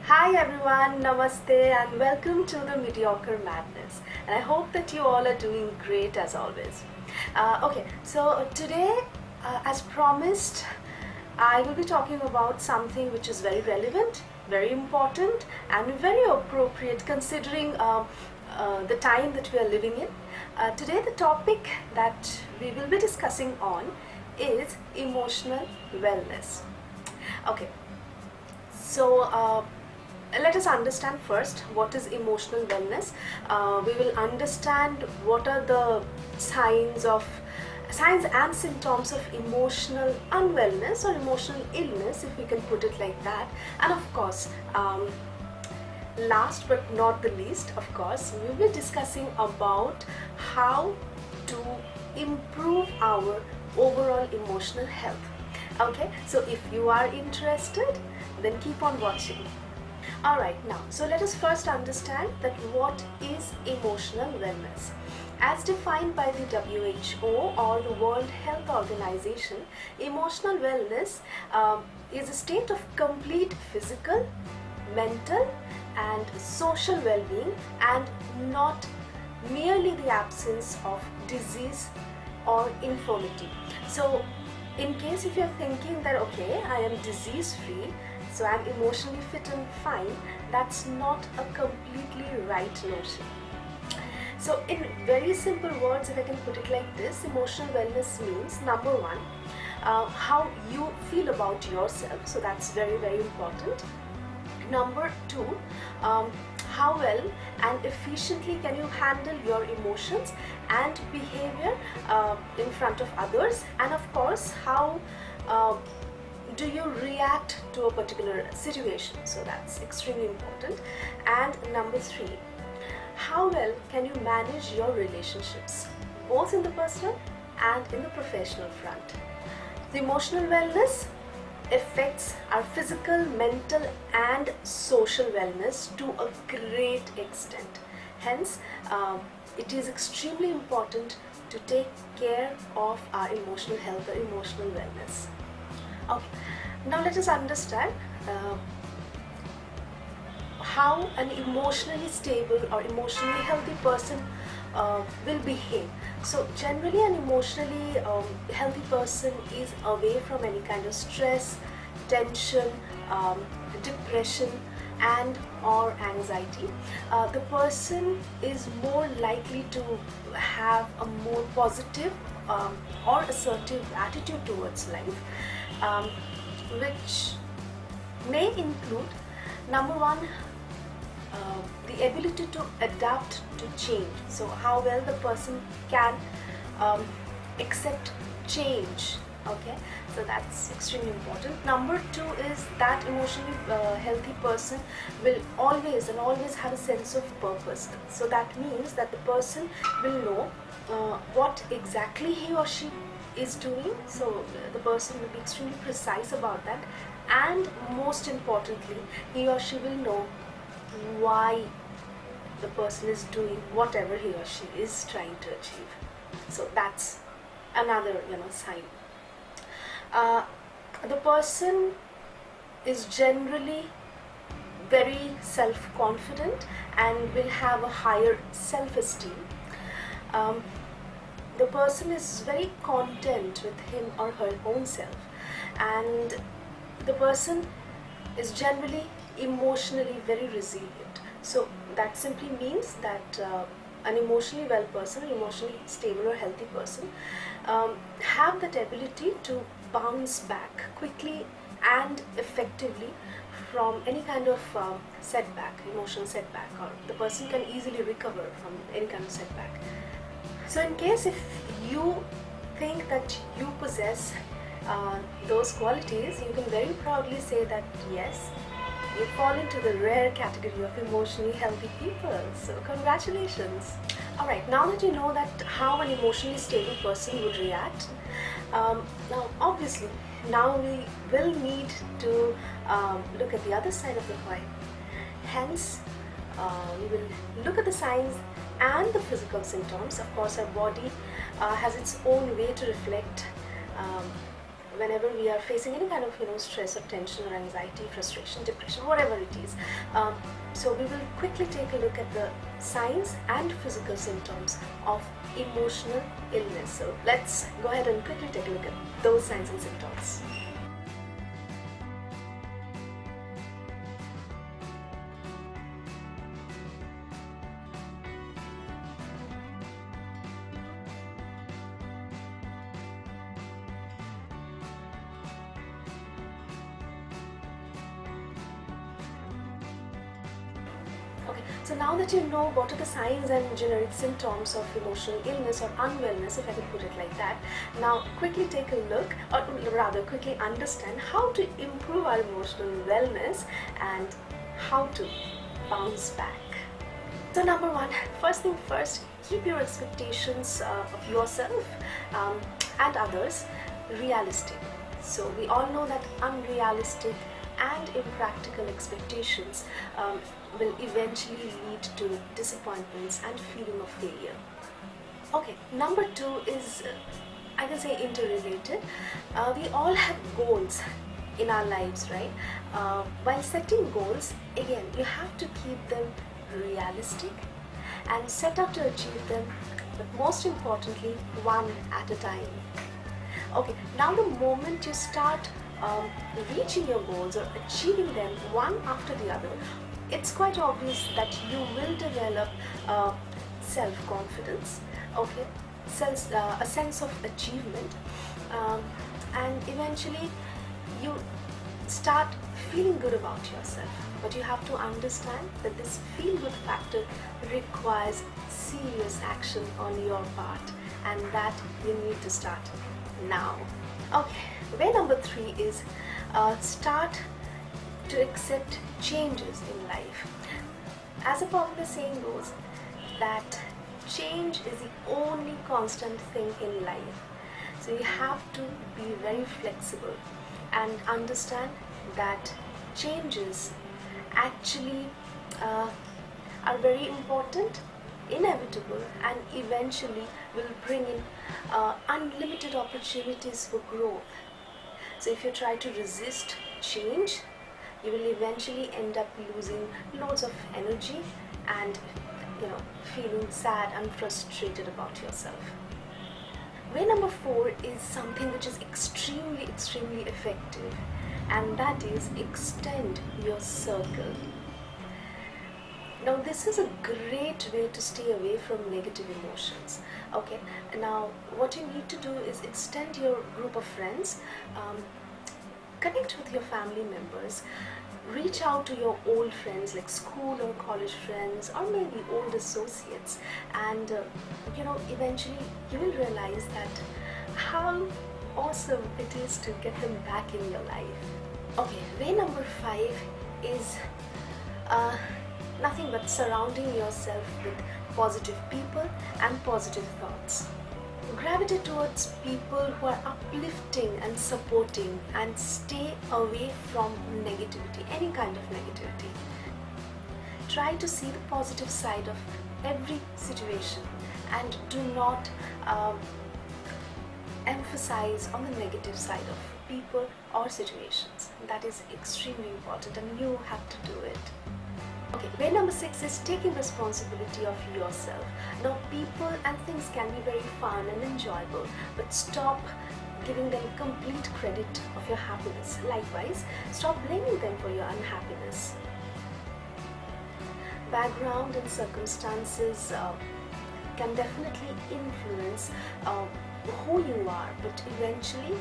Hi everyone, Namaste and welcome to the Mediocre Madness. And I hope that you all are doing great as always. So today, as promised, I will be talking about something which is very relevant, very important and very appropriate considering the time that we are living in. Today the topic that we will be discussing on is emotional wellness. Okay, so let us understand first what is emotional wellness. We will understand what are the signs and symptoms of emotional unwellness or emotional illness, if we can put it like that. And of course, last but not the least, of course, we will be discussing about how to improve our overall emotional health. Okay, so if you are interested, then keep on watching. Alright, now, so let us first understand that what is emotional wellness. As defined by the WHO or the World Health Organization, emotional wellness is a state of complete physical, mental and social well-being, and not merely the absence of disease or infirmity. So in case if you're thinking that okay, I am disease free, so I'm emotionally fit and fine, that's not a completely right notion. So in very simple words, if I can put it like this, emotional wellness means number one, how you feel about yourself, so that's very important. Number two, how well and efficiently can you handle your emotions and behavior in front of others, and of course how do you react to a particular situation, so that's extremely important. And number three, how well can you manage your relationships both in the personal and in the professional front. The emotional wellness affects our physical, mental and social wellness to a great extent. Hence, it is extremely important to take care of our emotional health or emotional wellness. Okay, now let us understand how an emotionally stable or emotionally healthy person will behave. So generally an emotionally healthy person is away from any kind of stress, tension, depression and or anxiety. The person is more likely to have a more positive or assertive attitude towards life, which may include number one, the ability to adapt to change. So how well the person can accept change. Okay, so that's extremely important. Number two is that emotionally healthy person will always have a sense of purpose. So that means that the person will know what exactly he or she is doing. So the person will be extremely precise about that, and most importantly, he or she will know why the person is doing whatever he or she is trying to achieve. So that's another sign. The person is generally very self-confident and will have a higher self-esteem. The person is very content with him or her own self, and the person is generally emotionally very resilient. So that simply means that an emotionally well person, emotionally stable or healthy person have that ability to bounce back quickly and effectively from any kind of setback, emotional setback, or the person can easily recover from any kind of setback. So in case if you think that you possess those qualities, you can very proudly say that yes, you fall into the rare category of emotionally healthy people. So congratulations. Alright, now that you know that how an emotionally stable person would react, now obviously now we will need to look at the other side of the coin. Hence, we will look at the signs and the physical symptoms. Of course, our body has its own way to reflect whenever we are facing any kind of stress or tension or anxiety, frustration, depression, whatever it is. So we will quickly take a look at the signs and physical symptoms of emotional illness. So let's go ahead and quickly take a look at those signs and symptoms. Okay, so now that you know what are the signs and generic symptoms of emotional illness or unwellness, if I can put it like that, now quickly take a look, or rather quickly understand how to improve our emotional wellness and how to bounce back. So number one, first thing first, keep your expectations of yourself and others realistic. So we all know that unrealistic and impractical expectations will eventually lead to disappointments and feeling of failure. Okay, number two is, I can say, interrelated. We all have goals in our lives, right? While setting goals, again, you have to keep them realistic and set out to achieve them, but most importantly, one at a time. Okay, now the moment you start reaching your goals or achieving them one after the other, it's quite obvious that you will develop self-confidence, okay, a sense of achievement, and eventually you start feeling good about yourself. But you have to understand that this feel-good factor requires serious action on your part, and that you need to start now. Okay, way number three is start to accept changes in life. As a popular saying goes, that change is the only constant thing in life. So you have to be very flexible and understand that changes actually are very important, inevitable, and eventually will bring in unlimited opportunities for growth. So if you try to resist change, you will eventually end up losing loads of energy and feeling sad and frustrated about yourself. Way number four is something which is extremely effective, and that is extend your circle. Now this is a great way to stay away from negative emotions. Okay, now what you need to do is extend your group of friends, connect with your family members, reach out to your old friends like school or college friends, or maybe old associates, and eventually you will realize that how awesome it is to get them back in your life. Okay, way number five is nothing but surrounding yourself with positive people and positive thoughts. Gravitate towards people who are uplifting and supporting, and stay away from negativity, any kind of negativity. Try to see the positive side of every situation and do not emphasize on the negative side of people or situations. That is extremely important, and you have to do it. Okay, way number six is taking responsibility of yourself. Now, people and things can be very fun and enjoyable, but stop giving them complete credit of your happiness. Likewise, stop blaming them for your unhappiness. Background and circumstances can definitely influence who you are, but eventually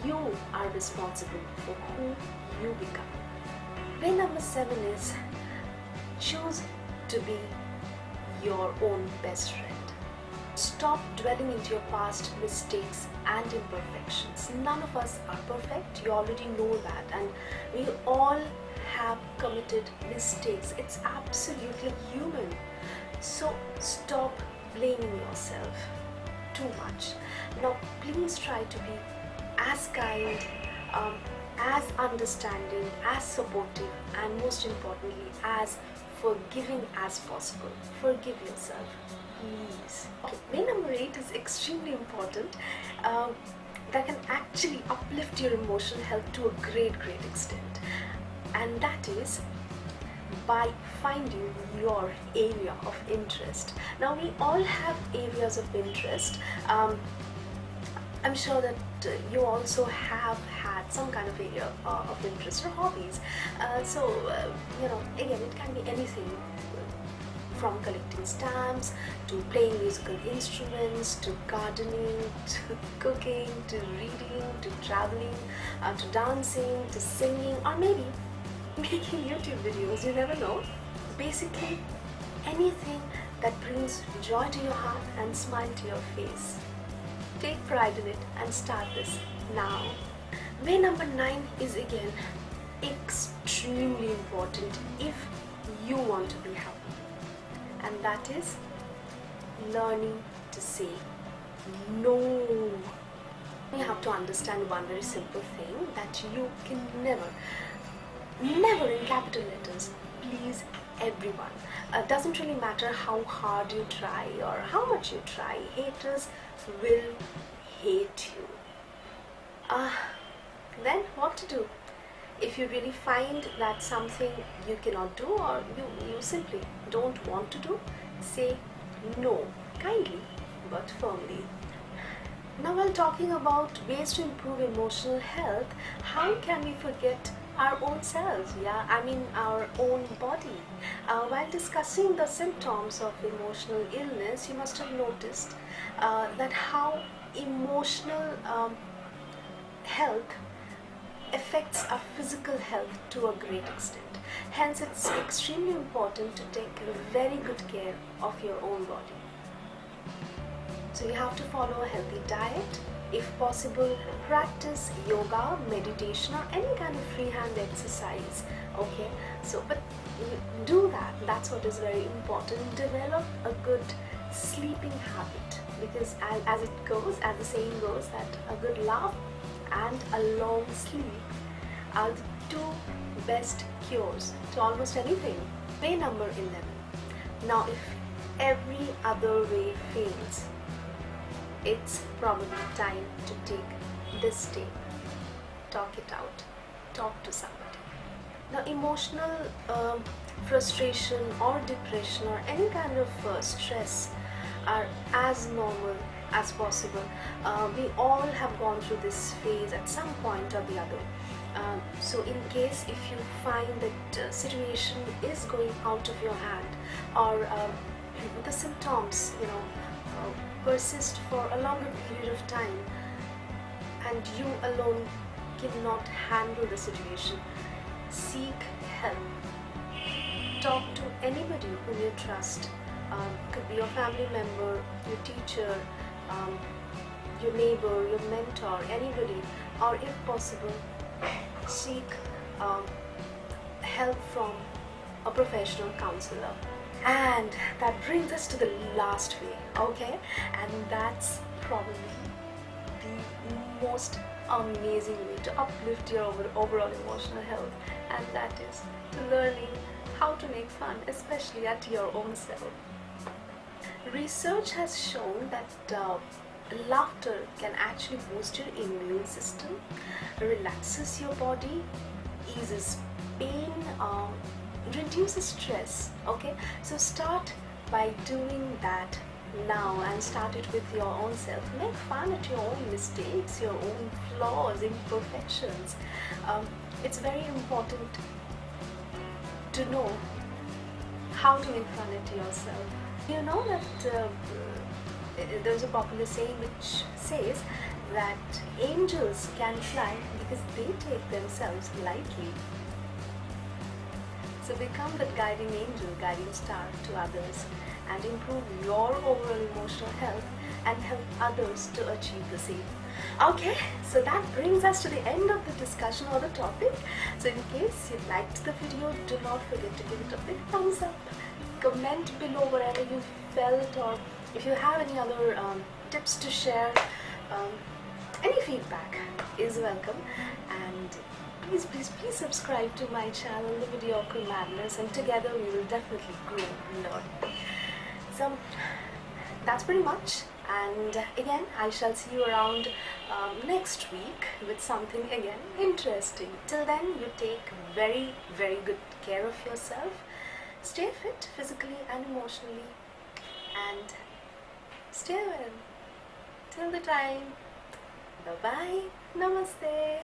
you are responsible for who you become. Way number seven is choose to be your own best friend. Stop dwelling into your past mistakes and imperfections. None of us are perfect, you already know that, and we all have committed mistakes. It's absolutely human. So stop blaming yourself too much. Now please try to be as kind, as understanding, as supportive, and most importantly, as forgiving as possible. Forgive yourself, please. Okay, way number 8 is extremely important. that can actually uplift your emotional health to a great extent, and that is by finding your area of interest. Now, we all have areas of interest. I'm sure that you also have had some kind of area of interest or hobbies. Again, it can be anything from collecting stamps to playing musical instruments to gardening to cooking to reading to traveling to dancing to singing, or maybe making YouTube videos. You never know. Basically, anything that brings joy to your heart and smile to your face. Take pride in it and start this now. Way number 9 is again extremely important if you want to be happy, and that is learning to say no. You have to understand one very simple thing, that you can never in capital letters please everyone. Doesn't really matter how hard you try or how much you try, haters will hate you. Then what to do? If you really find that something you cannot do, or you simply don't want to do, say no, kindly but firmly. Now, while talking about ways to improve emotional health, how can we forget our own selves? Our own body. While discussing the symptoms of emotional illness, you must have noticed that how emotional health affects our physical health to a great extent. Hence, it's extremely important to take very good care of your own body. So you have to follow a healthy diet. If possible, practice yoga, meditation, or any kind of freehand exercise. Okay, but do that. That's what is very important. Develop a good sleeping habit, because as the saying goes, that a good laugh and a long sleep are the 2 best cures to almost anything. Way number 11. Now, if every other way fails, it's probably time to take this step. Talk it out. Talk to somebody. Now, emotional frustration or depression or any kind of stress are as normal as possible. We all have gone through this phase at some point or the other. So in case if you find that situation is going out of your hand, or the symptoms persist for a longer period of time, and you alone cannot handle the situation, seek help. Talk to anybody whom you trust. Could be your family member, your teacher, your neighbor, your mentor, anybody, or if possible, seek help from a professional counselor. And that brings us to the last way, okay? And that's probably the most amazing way to uplift your overall emotional health, and that is learning how to make fun, especially at your own self. Research has shown that laughter can actually boost your immune system, relaxes your body, eases pain, reduces stress. Okay, so start by doing that now, and start it with your own self. Make fun at your own mistakes, your own flaws, imperfections. It's very important to know how to make fun at yourself. You know that there's a popular saying which says that angels can fly because they take themselves lightly. So become that guiding angel, guiding star to others, and improve your overall emotional health and help others to achieve the same. Okay, so that brings us to the end of the discussion or the topic. So in case you liked the video, do not forget to give it a big thumbs up. Comment below whatever you felt, or if you have any other tips to share. Any feedback is welcome, and please subscribe to my channel, The Mediocre Madness, and together we will definitely grow and learn. So that's pretty much And again, I shall see you around next week with something again interesting. Till then, you take very, very good care of yourself. Stay fit physically and emotionally, and stay well till the time. Bye bye. Namaste.